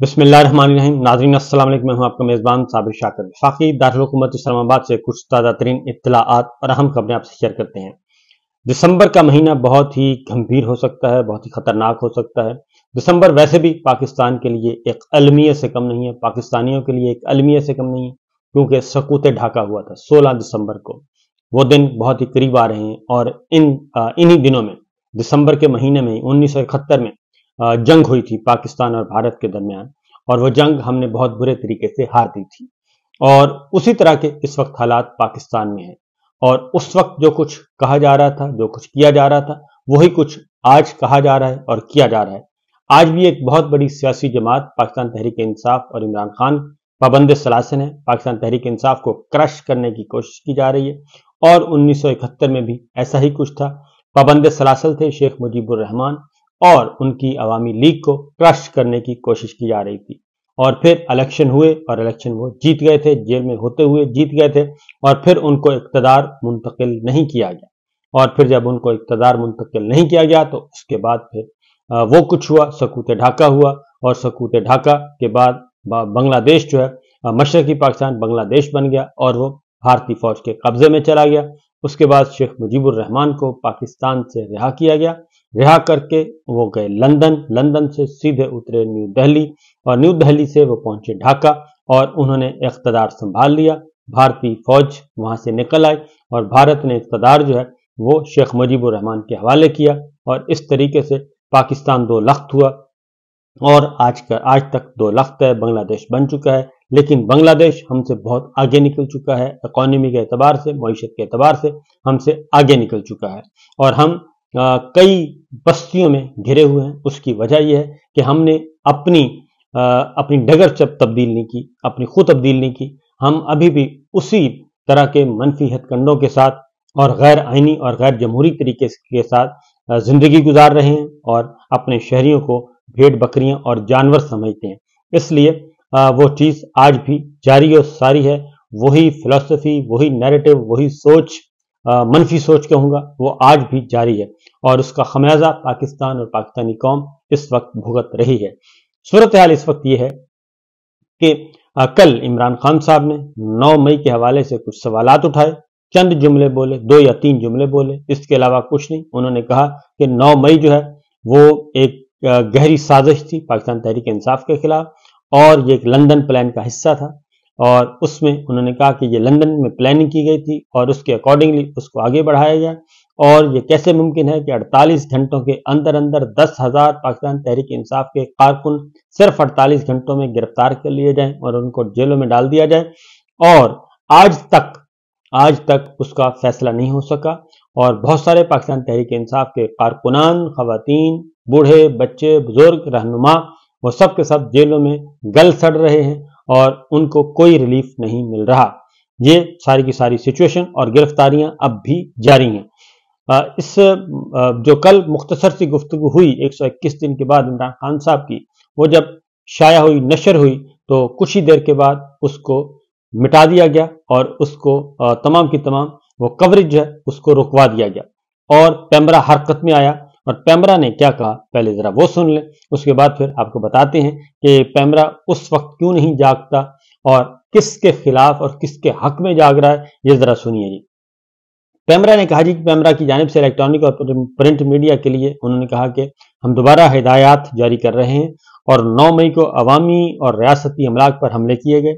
बिस्मिल्लाहिर्रहमानिर्रहीम। नाज़रीन अस्सलाम वालेकुम। मैं हूं आपका मेज़बान साबिर शाकिर। वफाकी दारुल हुकूमत इस्लामाबाद से कुछ ताज़ा तरीन इत्तलाआत और अहम खबरें आपसे शेयर करते हैं। दिसंबर का महीना बहुत ही गंभीर हो सकता है, बहुत ही खतरनाक हो सकता है। दिसंबर वैसे भी पाकिस्तान के लिए एक अलमिया से कम नहीं है, पाकिस्तानियों के लिए एक अलमिया से कम नहीं है, क्योंकि सकूत ढाका हुआ था 16 दिसंबर को। वो दिन बहुत ही करीब आ रहे हैं और इन्हीं दिनों में दिसंबर के महीने में 1971 में जंग हुई थी पाकिस्तान और भारत के दरमियान, और वह जंग हमने बहुत बुरे तरीके से हार दी थी। और उसी तरह के इस वक्त हालात पाकिस्तान में हैं, और उस वक्त जो कुछ कहा जा रहा था, जो कुछ किया जा रहा था, वही कुछ आज कहा जा रहा है और किया जा रहा है। आज भी एक बहुत बड़ी सियासी जमात पाकिस्तान तहरीक इंसाफ और इमरान खान पाबंद सलासन है। पाकिस्तान तहरीक इंसाफ को क्रश करने की कोशिश की जा रही है, और 1971 में भी ऐसा ही कुछ था। पाबंद सलासल थे शेख मुजीबुर रहमान, और उनकी अवामी लीग को क्रश करने की कोशिश की जा रही थी। और फिर इलेक्शन हुए और इलेक्शन वो जीत गए थे, जेल में होते हुए जीत गए थे, और फिर उनको इक़्तिदार मुंतकिल नहीं किया गया। और फिर जब उनको इक़्तिदार मुंतकिल नहीं किया गया तो उसके बाद फिर वो कुछ हुआ, सकूत ढाका हुआ, और सकूत ढाका के बाद बांग्लादेश जो है मशरकी पाकिस्तान बांग्लादेश बन गया, और वो भारतीय फौज के कब्जे में चला गया। उसके बाद शेख मुजीबुर रहमान को पाकिस्तान से रिहा किया गया। रिहा करके वो गए लंदन, लंदन से सीधे उतरे न्यू दिल्ली, और न्यू दिल्ली से वो पहुंचे ढाका, और उन्होंने इक़्तिदार संभाल लिया। भारतीय फौज वहां से निकल आई, और भारत ने इक़्तिदार जो है वो शेख मुजीबुर रहमान के हवाले किया, और इस तरीके से पाकिस्तान दो लख्त हुआ, और आज तक दो लख्त है। बांग्लादेश बन चुका है, लेकिन बांग्लादेश हमसे बहुत आगे निकल चुका है। इकोनॉमी के एतबार से, मईशत के एतबार से हमसे आगे निकल चुका है, और हम कई बस्तियों में घिरे हुए हैं। उसकी वजह यह है कि हमने अपनी डगर तब्दील नहीं की, अपनी खुद तब्दील नहीं की। हम अभी भी उसी तरह के मनफी हथकंडों के साथ और गैर आइनी और गैर जमहूरी तरीके के साथ जिंदगी गुजार रहे हैं, और अपने शहरियों को भेड़ बकरियां और जानवर समझते हैं। इसलिए वो चीज़ आज भी जारी और सारी है। वही फिलॉसफी, वही नैरेटिव, वही सोच, मनफी सोच कहूँगा, वो आज भी जारी है, और उसका खमियाजा पाकिस्तान और पाकिस्तानी कौम इस वक्त भुगत रही है। सूरत हाल इस वक्त ये है कि कल इमरान खान साहब ने 9 मई के हवाले से कुछ सवालात उठाए, चंद जुमले बोले, 2 या 3 जुमले बोले, इसके अलावा कुछ नहीं। उन्होंने कहा कि 9 मई जो है वो एक गहरी साजिश थी पाकिस्तान तहरीक इंसाफ के खिलाफ, और ये एक लंदन प्लान का हिस्सा था, और उसमें उन्होंने कहा कि ये लंदन में प्लानिंग की गई थी, और उसके अकॉर्डिंगली उसको आगे बढ़ाया गया। और ये कैसे मुमकिन है कि 48 घंटों के अंदर अंदर 10,000 पाकिस्तान तहरीक इंसाफ के कारकुन सिर्फ 48 घंटों में गिरफ्तार कर लिए जाएं और उनको जेलों में डाल दिया जाए, और आज तक उसका फैसला नहीं हो सका। और बहुत सारे पाकिस्तान तहरीक इंसाफ के कारकुनान, खवातीन, बूढ़े, बच्चे, बुजुर्ग, रहनुमा, वो सब के सब जेलों में गल सड़ रहे हैं, और उनको कोई रिलीफ नहीं मिल रहा। ये सारी की सारी सिचुएशन और गिरफ्तारियां अब भी जारी हैं। इस जो कल मुख्तसर सी गुफ्तगू हुई 121 दिन के बाद इमरान खान साहब की, वो जब शाया हुई, नशर हुई, तो कुछ ही देर के बाद उसको मिटा दिया गया, और उसको तमाम की तमाम वो कवरेज है उसको रुकवा दिया गया, और पैमरा हरकत में आया। और पैमरा ने क्या कहा पहले जरा वो सुन लें, उसके बाद फिर आपको बताते हैं कि पैमरा उस वक्त क्यों नहीं जागता और किसके खिलाफ और किसके हक में जाग रहा है, ये जरा सुनिए जी। पैमरा ने कहा जी कि पैमरा की जानिब से इलेक्ट्रॉनिक और प्रिंट मीडिया के लिए उन्होंने कहा कि हम दोबारा हिदायत जारी कर रहे हैं, और 9 मई को अवामी और रियासती अमलाक पर हमले किए गए,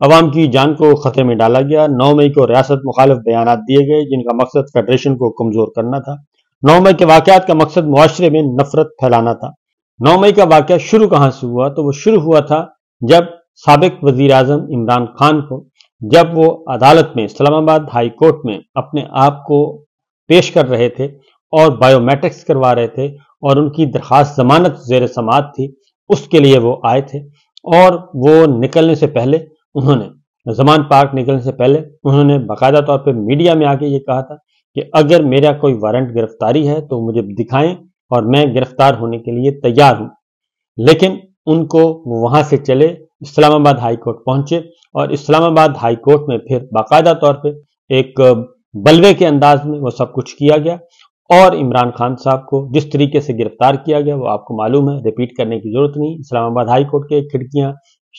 अवाम की जान को खतरे में डाला गया। 9 मई को रियासत मुखालिफ बयानात दिए गए जिनका मकसद फेडरेशन को कमजोर करना था। 9 मई के वाकयात का मकसद मुआशरे में नफरत फैलाना था। 9 मई का वाकया शुरू कहां से हुआ, तो वो शुरू हुआ था जब साबिक वजीर आजम इमरान खान को, जब वो अदालत में, इस्लामाबाद हाई कोर्ट में अपने आप को पेश कर रहे थे और बायोमेट्रिक्स करवा रहे थे, और उनकी दरखास्त जमानत जेर समाअत थी, उसके लिए वो आए थे। और वो निकलने से पहले उन्होंने जमान पार्क निकलने से पहले उन्होंने बाकायदा तौर पर मीडिया में आके ये कहा था कि अगर मेरा कोई वारंट गिरफ्तारी है तो मुझे दिखाएं, और मैं गिरफ्तार होने के लिए तैयार हूं। लेकिन उनको वहां से चले, इस्लामाबाद हाई कोर्ट पहुंचे, और इस्लामाबाद हाई कोर्ट में फिर बाकायदा तौर पे एक बलवे के अंदाज में वो सब कुछ किया गया, और इमरान खान साहब को जिस तरीके से गिरफ्तार किया गया वो आपको मालूम है, रिपीट करने की जरूरत नहीं। इस्लामाबाद हाई कोर्ट के खिड़कियां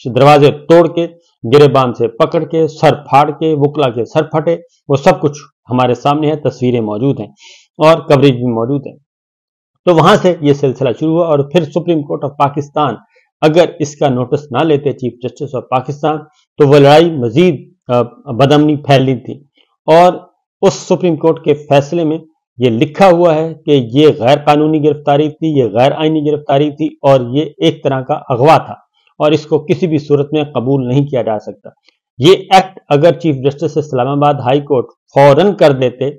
दरवाजे तोड़ के, गिरेबान से पकड़ के, सर फाड़ के, वकला के सर फटे, वो सब कुछ हमारे सामने है, तस्वीरें मौजूद हैं और कवरेज भी मौजूद है। तो वहां से ये सिलसिला शुरू हुआ और फिर सुप्रीम कोर्ट ऑफ पाकिस्तान अगर इसका नोटिस ना लेते चीफ जस्टिस ऑफ पाकिस्तान, तो वह लड़ाई मजीद बदअमनी फैलनी थी। और उस सुप्रीम कोर्ट के फैसले में ये लिखा हुआ है कि ये गैर कानूनी गिरफ्तारी थी, ये गैर आईनी गिरफ्तारी थी और ये एक तरह का अगवा था और इसको किसी भी सूरत में कबूल नहीं किया जा सकता। ये एक्ट अगर chief justice Islamabad high court फौरन कर देते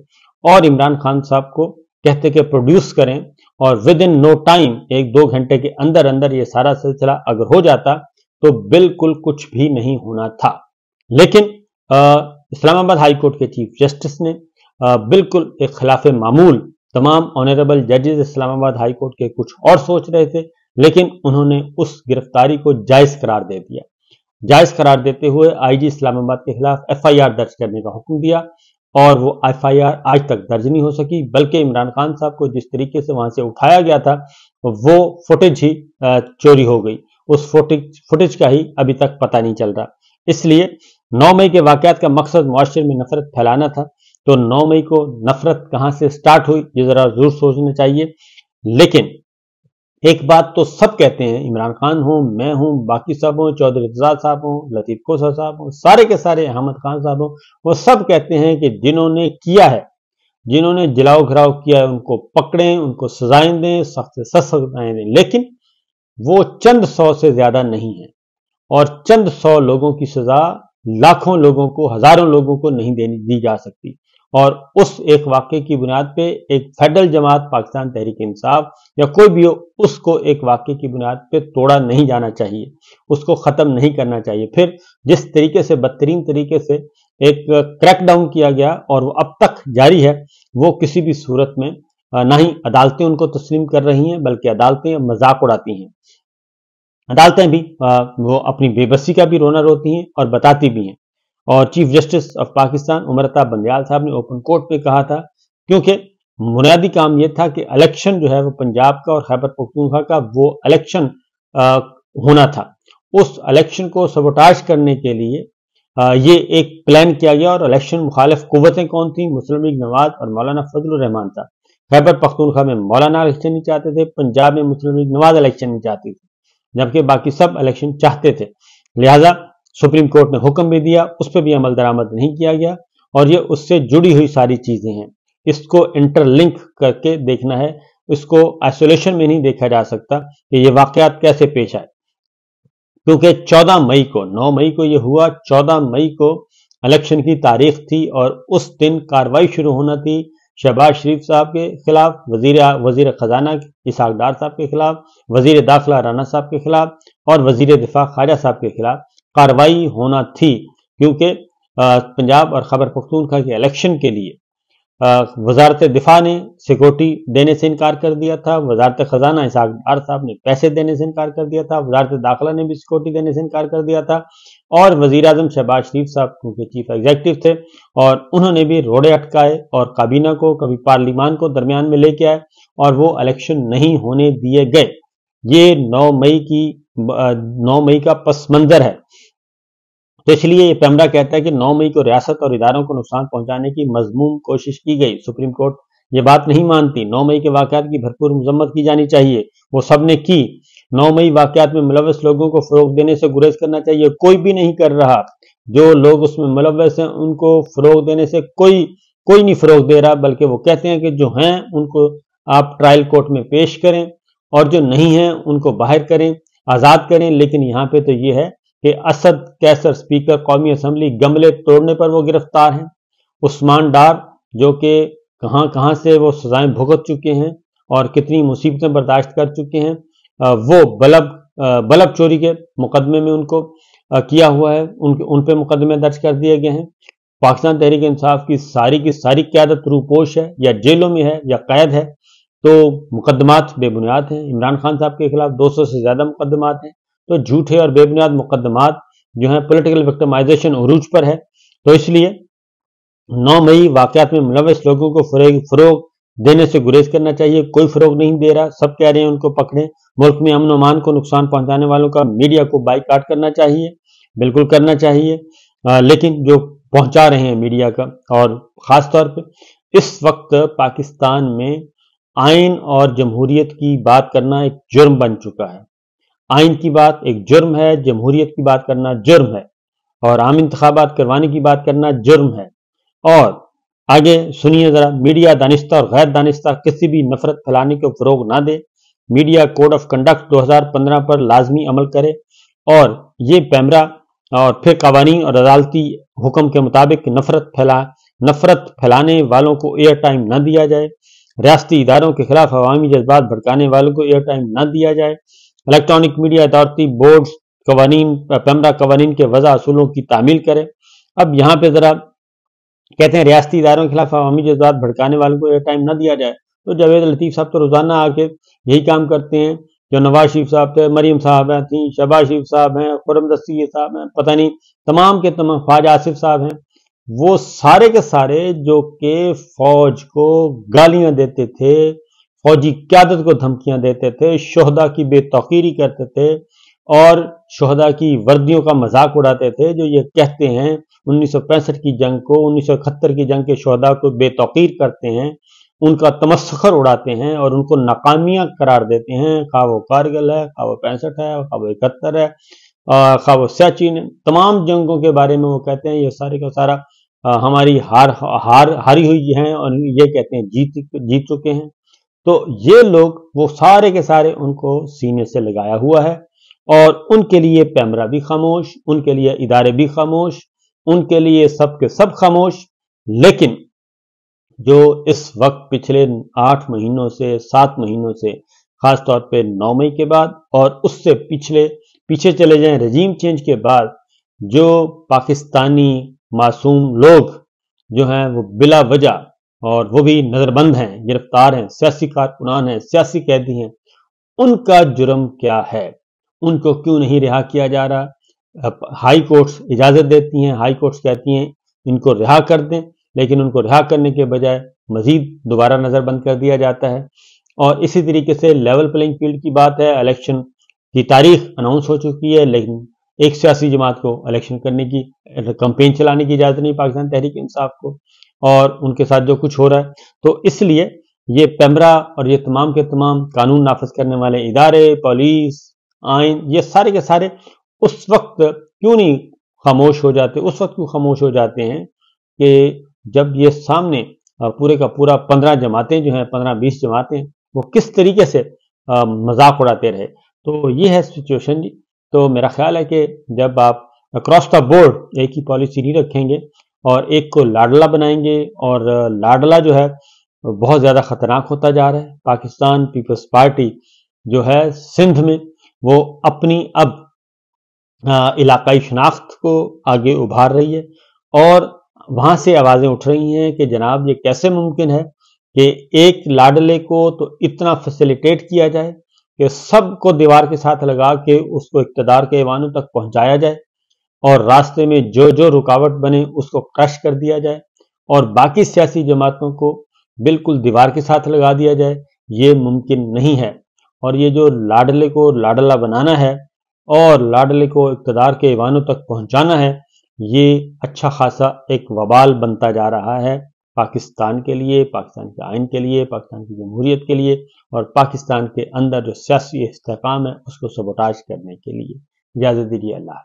और इमरान खान साहब को कहते कि प्रोड्यूस करें और विद इन नो टाइम, 1-2 घंटे के अंदर अंदर ये सारा सिलसिला अगर हो जाता तो बिल्कुल कुछ भी नहीं होना था। लेकिन इस्लामाबाद हाई कोर्ट के चीफ जस्टिस ने बिल्कुल एक खिलाफ मामूल, तमाम ऑनरेबल जजेस इस्लामाबाद हाई कोर्ट के कुछ और सोच रहे थे, लेकिन उन्होंने उस गिरफ्तारी को जायज करार दे दिया। जायज करार देते हुए आईजी इस्लामाबाद के खिलाफ एफआईआर दर्ज करने का हुक्म दिया और वो एफआईआर आज तक दर्ज नहीं हो सकी, बल्कि इमरान खान साहब को जिस तरीके से वहां से उठाया गया था वो फुटेज ही चोरी हो गई। उस फुटेज का ही अभी तक पता नहीं चल रहा। इसलिए 9 मई के वाकयात का मकसद मुआशरे में नफरत फैलाना था, तो 9 मई को नफरत कहां से स्टार्ट हुई ये जरा जरूर सोचना चाहिए। लेकिन एक बात तो सब कहते हैं, इमरान खान हो, मैं हूं, बाकी सब हो, चौधरी इर्तजाज साहब हो, लतीफ कोसर साहब हो, सारे के सारे, अहमद खान साहब हो, वो सब कहते हैं कि जिन्होंने किया है, जिन्होंने जलाओ घराव किया है, उनको पकड़ें, उनको सजाएं दें, सख्त से सख्त सजाएं दें। लेकिन वो चंद 100 से ज्यादा नहीं है और चंद 100 लोगों की सजा लाखों लोगों को, हजारों लोगों को नहीं दी जा सकती। और उस एक वाक्य की बुनियाद पे एक फेडरल जमात पाकिस्तान तहरीक इंसाफ या कोई भी हो, उसको एक वाक्य की बुनियाद पे तोड़ा नहीं जाना चाहिए, उसको खत्म नहीं करना चाहिए। फिर जिस तरीके से बदतरीन तरीके से एक क्रैकडाउन किया गया और वो अब तक जारी है, वो किसी भी सूरत में ना ही अदालतें उनको तस्लीम कर रही हैं, बल्कि अदालतें मजाक उड़ाती हैं। अदालतें भी वो अपनी बेबसी का भी रोना रोती हैं और बताती भी हैं। और chief justice of Pakistan Umar Ata Bandial साहब ने ओपन कोर्ट पे कहा था, क्योंकि बुनियादी काम यह था कि इलेक्शन जो है वो पंजाब का और खैबर पख्तूनख्वा का वो इलेक्शन होना था। उस इलेक्शन को सबोटाज करने के लिए ये एक प्लान किया गया और इलेक्शन मुखालिफ कुव्वतें कौन थी? मुस्लिम लीग नवाज और मौलाना फजलुर रहमान साहब। खैबर पख्तूनख्वा में मौलाना इलेक्शन नहीं चाहते थे, पंजाब में मुस्लिम लीग नवाज इलेक्शन नहीं चाहती थी, जबकि बाकी सब इलेक्शन चाहते थे। लिहाजा सुप्रीम कोर्ट ने हुक्म भी दिया, उस पर भी अमल दरामद नहीं किया गया और ये उससे जुड़ी हुई सारी चीजें हैं। इसको इंटरलिंक करके देखना है, इसको आइसोलेशन में नहीं देखा जा सकता कि ये वाकयात कैसे पेश आए। क्योंकि 14 मई को, 9 मई को ये हुआ, 14 मई को इलेक्शन की तारीख थी और उस दिन कार्रवाई शुरू होना थी शहबाज शरीफ साहब के खिलाफ, वजीर खजाना इसहाक डार साहब के खिलाफ, वजीर दाखिला राना साहब के खिलाफ और वजीर दिफा ख्वाजा साहब के खिलाफ कार्रवाई होना थी। क्योंकि पंजाब और खैबर पख्तूनख्वा के इलेक्शन के लिए वजारत दिफा ने सिक्योरिटी देने से इनकार कर दिया था, वजारत खजाना इसहाक डार साहब ने पैसे देने से इनकार कर दिया था, वजारत दाखिला ने भी सिक्योरिटी देने से इनकार कर दिया था और वजीर आजम शहबाज शरीफ साहब क्योंकि चीफ एग्जीक्यूटिव थे और उन्होंने भी रोड़े अटकाए और काबीना को, कभी पार्लिमान को दरमियान में लेके आए और वो इलेक्शन नहीं होने दिए गए। ये 9 मई का पस मंजर है। तो इसलिए ये पैमरा कहता है कि 9 मई को रियासत और इदारों को नुकसान पहुंचाने की मजमूम कोशिश की गई। सुप्रीम कोर्ट ये बात नहीं मानती। 9 मई के वाकयात की भरपूर मजम्मत की जानी चाहिए, वो सब ने की। 9 मई वाकयात में मुलव्वस लोगों को फरोग देने से गुरेज करना चाहिए, कोई भी नहीं कर रहा। जो लोग उसमें मुलव्वस हैं उनको फरोग देने से कोई नहीं फरोग दे रहा, बल्कि वो कहते हैं कि जो हैं उनको आप ट्रायल कोर्ट में पेश करें और जो नहीं है उनको बाहर करें, आजाद करें। लेकिन यहाँ पे तो ये है कि असद कैसर स्पीकर कौमी असम्बली गमले तोड़ने पर वो गिरफ्तार हैं। उस्मान डार जो कि कहां से वो सजाएं भुगत चुके हैं और कितनी मुसीबतें बर्दाश्त कर चुके हैं, वो बल्ब चोरी के मुकदमे में उनको किया हुआ है, उन पे मुकदमे दर्ज कर दिए गए हैं। पाकिस्तान तहरीक इंसाफ की सारी क्यादत रूपोश है या जेलों में है या कैद है, तो मुकदमात बेबुनियाद हैं। इमरान खान साहब के खिलाफ 200 से ज्यादा मुकदमात हैं, तो झूठे और बेबुनियाद मुकदमात जो है पॉलिटिकल विक्टिमाइजेशन उरूज पर है। तो इसलिए 9 मई वाकयात में मुलव्वस लोगों को फरोग देने से गुरेज करना चाहिए। कोई फरोग नहीं दे रहा, सब कह रहे हैं उनको पकड़ें। मुल्क में अमन अमान को नुकसान पहुंचाने वालों का मीडिया को बाइकाट करना चाहिए, बिल्कुल करना चाहिए। लेकिन जो पहुंचा रहे हैं मीडिया का, और खास तौर पे इस वक्त पाकिस्तान में आइन और जमहूरियत की बात करना एक जुर्म बन चुका है। आइन की बात एक जुर्म है, जमहूरियत की बात करना जुर्म है, और आम इंतखाबात करवाने की बात करना जुर्म है। और आगे सुनिए जरा, मीडिया दानिस्ता और गैर दानिस्ता किसी भी नफरत फैलाने को फरोग ना दे। मीडिया कोड ऑफ कंडक्ट 2015 पर लाजमी अमल करे, और ये पैमरा और फिर कवानीन और अदालती हुक्म के मुताबिक नफरत फैलाने वालों को एयर टाइम न दिया जाए। रियासती इदारों के खिलाफ अवामी जज्बात भड़काने वालों को एयर टाइम न दिया जाए। इलेक्ट्रॉनिक मीडिया अथॉरिटी बोर्ड्स कवानीन, पैमरा कवानीन के वज़ा असूलों की तामील करे। अब यहाँ पे जरा कहते हैं रियासती इदारों के खिलाफ अवामी जज्बात भड़काने वालों को एयर टाइम न दिया जाए, तो जावेद लतीफ़ साहब तो रोजाना आके यही काम करते हैं। जो नवाज शरीफ साहब थे, मरीम साहब हैं थी, शहबाज शरीफ साहब हैं, खुर्रम दस्तगीर साहब हैं, पता नहीं तमाम के तमाम, ख्वाजा आसिफ साहब हैं, वो सारे के सारे जो कि फौज को गालियां देते थे, फौजी क़यादत को धमकियां देते थे, शोहदा की बेतौकीरी करते थे और शोहदा की वर्दियों का मजाक उड़ाते थे, जो ये कहते हैं 1965 की जंग को, 1971 की जंग के शोहदा को बेतौकीर करते हैं, उनका तमस्खुर उड़ाते हैं और उनको नाकामियां करार देते हैं। खा वो कारगिल है, खा वो 65 है, खा वो 71 है, खा वो सियाचिन, तमाम जंगों के बारे में वो कहते हैं ये सारे का सारा हमारी हारी हुई है, और ये कहते हैं जीत चुके हैं। तो ये लोग वो सारे के सारे उनको सीने से लगाया हुआ है, और उनके लिए पैमरा भी खामोश, उनके लिए इदारे भी खामोश, उनके लिए सब के सब खामोश। लेकिन जो इस वक्त पिछले 8 महीनों से 7 महीनों से, खास तौर पे 9 मई के बाद और उससे पीछे चले जाएं रजीम चेंज के बाद, जो पाकिस्तानी मासूम लोग जो हैं वो बिला वजह, और वो भी नजरबंद हैं, गिरफ्तार हैं, सियासी कारकुनान हैं, सियासी कैदी हैं, उनका जुर्म क्या है? उनको क्यों नहीं रिहा किया जा रहा? हाई कोर्ट्स इजाजत देती हैं, हाई कोर्ट्स कहती हैं इनको रिहा कर दें, लेकिन उनको रिहा करने के बजाय मजीद दोबारा नजरबंद कर दिया जाता है। और इसी तरीके से लेवल प्लेइंग फील्ड की बात है, इलेक्शन की तारीख अनाउंस हो चुकी है, लेकिन एक सियासी जमात को इलेक्शन करने की, कैंपेन चलाने की इजाजत नहीं पाकिस्तान तहरीक इंसाफ को, और उनके साथ जो कुछ हो रहा है। तो इसलिए ये पैमरा और ये तमाम के तमाम कानून नाफिज करने वाले इदारे, पुलिस, आइन, ये सारे के सारे उस वक्त क्यों नहीं खामोश हो जाते? उस वक्त क्यों खामोश हो जाते हैं कि जब ये सामने पूरे का पूरा 15 जमातें जो हैं, 15-20 जमातें, वो किस तरीके से मजाक उड़ाते रहे। तो ये है सिचुएशन जी। तो मेरा ख्याल है कि जब आप अक्रॉस द बोर्ड एक ही पॉलिसी नहीं रखेंगे और एक को लाडला बनाएंगे, और लाडला जो है बहुत ज़्यादा ख़तरनाक होता जा रहा है। पाकिस्तान पीपल्स पार्टी जो है सिंध में, वो अपनी अब इलाकाई शनाख्त को आगे उभार रही है, और वहाँ से आवाज़ें उठ रही हैं कि जनाब ये कैसे मुमकिन है कि एक लाडले को तो इतना फैसिलिटेट किया जाए कि सबको दीवार के साथ लगा के उसको इक़्तिदार के ऐवानों तक पहुँचाया जाए, और रास्ते में जो जो रुकावट बने उसको क्रश कर दिया जाए, और बाकी सियासी जमातों को बिल्कुल दीवार के साथ लगा दिया जाए। ये मुमकिन नहीं है, और ये जो लाडले को लाडला बनाना है और लाडले को इक़्तिदार के ऐवानों तक पहुँचाना है, ये अच्छा खासा एक वबाल बनता जा रहा है पाकिस्तान के लिए, पाकिस्तान के आइन के लिए, पाकिस्तान की जमहूरियत के लिए, और पाकिस्तान के अंदर जो सियासी इस्तेहकाम है उसको सबोटाज करने के लिए। इजाज़त दीजिए, अल्लाह।